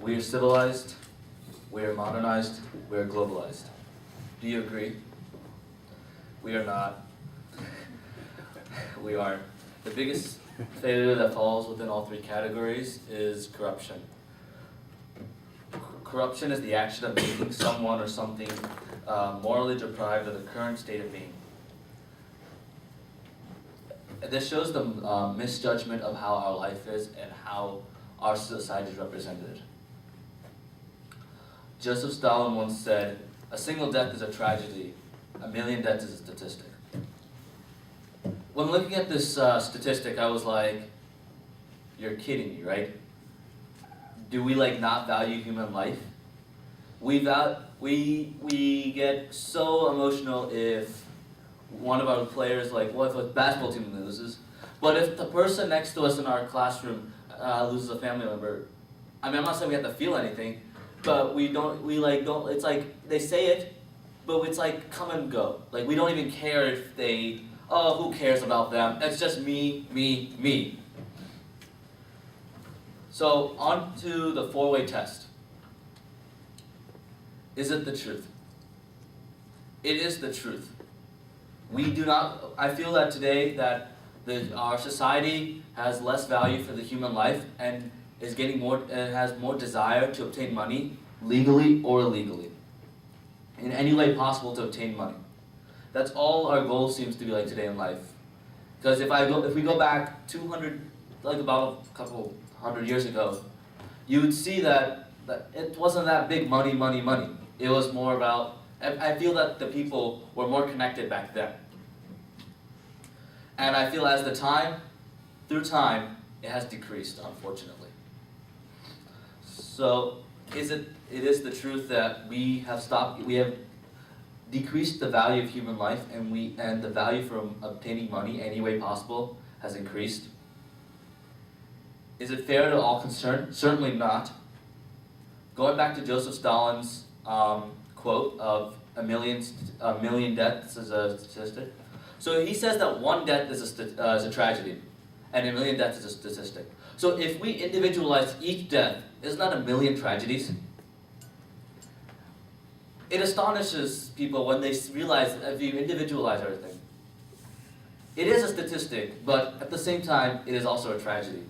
We are civilized, we are modernized, we are globalized. Do you agree? We are not. We are. The biggest failure that falls within all three categories is corruption. Corruption is the action of making someone or something morally deprived of the current state of being. This shows the misjudgment of how our life is and how our society is represented. Joseph Stalin once said, "A single death is a tragedy, a million deaths is a statistic." When looking at this statistic, I was like, you're kidding me, right? Do we not value human life? We get so emotional if one of our players, what if a basketball team loses? But if the person next to us in our classroom loses a family member, I'm not saying we have to feel anything, but we don't, it's like, they say it, but it's like, come and go. We don't even care if they, oh, who cares about them? It's just me, me, me. So, on to the four-way test. Is it the truth? It is the truth. We do not, I feel that today that our society has less value for the human life and is getting more, has more desire to obtain money, legally or illegally, in any way possible to obtain money. That's all our goal seems to be like today in life. Because if we go back 200, about a couple hundred years ago, you would see that it wasn't that big money. It was more about, I feel that the people were more connected back then. And I feel through time, it has decreased, unfortunately. So, it is the truth that we have decreased the value of human life, and the value from obtaining money any way possible has increased. Is it fair to all concerned? Certainly not. Going back to Joseph Stalin's quote of a million deaths is a statistic. So he says that one death is a tragedy, and a million deaths is a statistic. So if we individualize each death, isn't that a million tragedies? It astonishes people when they realize that if you individualize everything. It is a statistic, but at the same time, it is also a tragedy.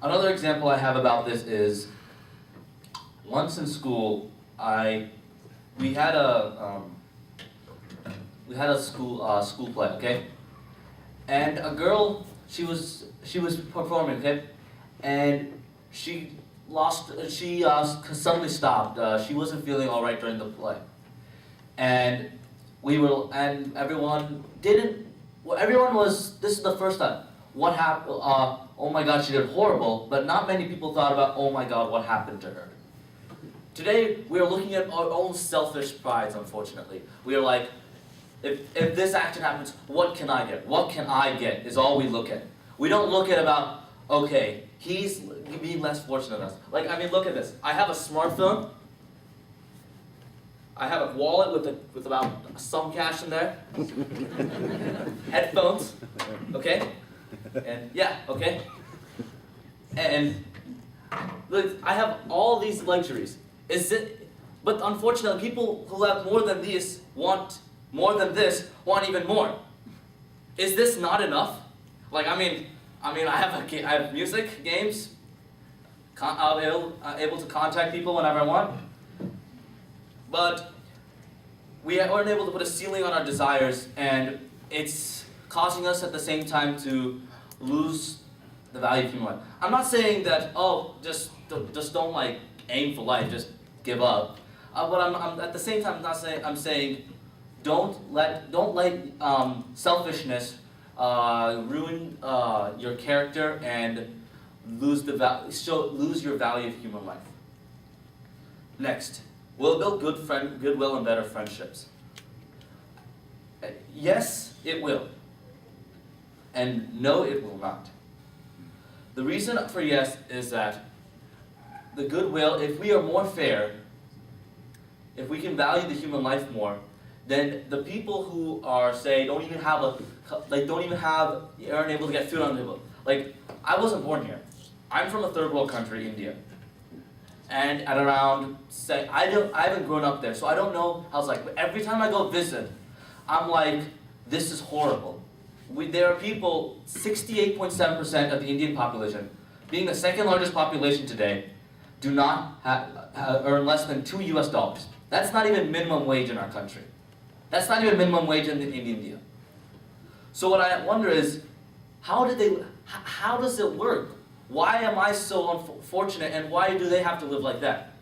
Another example I have about this is, once in school, we had a school play, okay? And a girl, she was performing, okay? And she suddenly stopped. She wasn't feeling all right during the play. And everyone was, this is the first time. What happened? Oh my God, she did horrible, but not many people thought about, oh my God, what happened to her. Today, we are looking at our own selfish prides, unfortunately. We are like, if this action happens, what can I get? What can I get is all we look at. We don't look at about, okay, he's being less fortunate than us. Look at this. I have a smartphone. I have a wallet with about some cash in there. Headphones, okay? And yeah, okay? And look, I have all these luxuries. But unfortunately, people who have more than this want more than this, want even more. Is this not enough? I have music, games, able to contact people whenever I want. But we aren't able to put a ceiling on our desires, and it's causing us at the same time to lose the value of human life. I'm not saying that, just don't aim for life, just give up. But I'm at the same time I'm saying don't let selfishness ruin your character and lose your value of human life. Next, will it build goodwill and better friendships? Yes, it will. And no, it will not. The reason for yes is that the goodwill, if we are more fair, if we can value the human life more, then the people who are, say, aren't able to get food on the table. I wasn't born here. I'm from a third world country, India. And at around, say, I haven't grown up there, so I don't know how it's like. But every time I go visit, I'm like, this is horrible. There are people, 68.7% of the Indian population, being the second largest population today, do not earn less than $2 US. That's not even minimum wage in our country. That's not even minimum wage in India. So what I wonder is, how does it work? Why am I so unfortunate, and why do they have to live like that?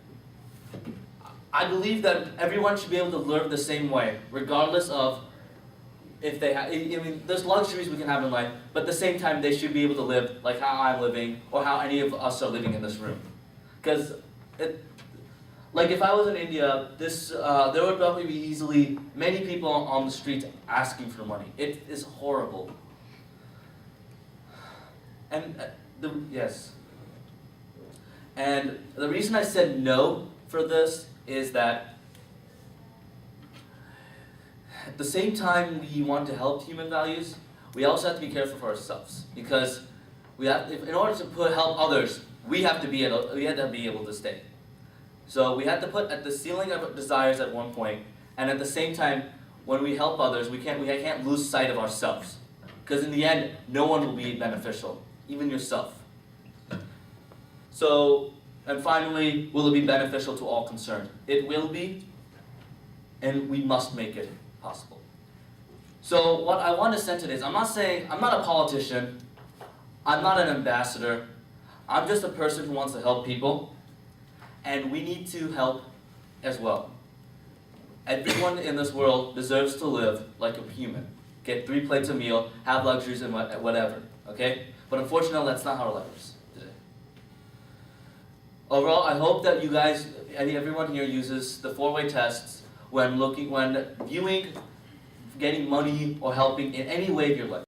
I believe that everyone should be able to live the same way, regardless of if they have. I mean, there's luxuries we can have in life, but at the same time, they should be able to live like how I'm living, or how any of us are living in this room. Because, like if I was in India, there would probably be easily many people on the streets asking for money. It is horrible. And yes. And the reason I said no for this is that at the same time we want to help human values, we also have to be careful for ourselves, because in order to help others, we have to be able to stay. So we have to put at the ceiling of desires at one point, and at the same time, when we help others, we can't lose sight of ourselves, because in the end, no one will be beneficial, even yourself. So, and finally, will it be beneficial to all concerned? It will be, and we must make it possible. So what I want to send today is, I'm not a politician, I'm not an ambassador, I'm just a person who wants to help people, and we need to help as well. Everyone in this world deserves to live like a human, get 3 plates a meal, have luxuries and whatever, okay? But unfortunately, that's not how life is today. Overall, I hope that you guys, everyone here uses the 4-way tests when viewing, getting money, or helping in any way of your life.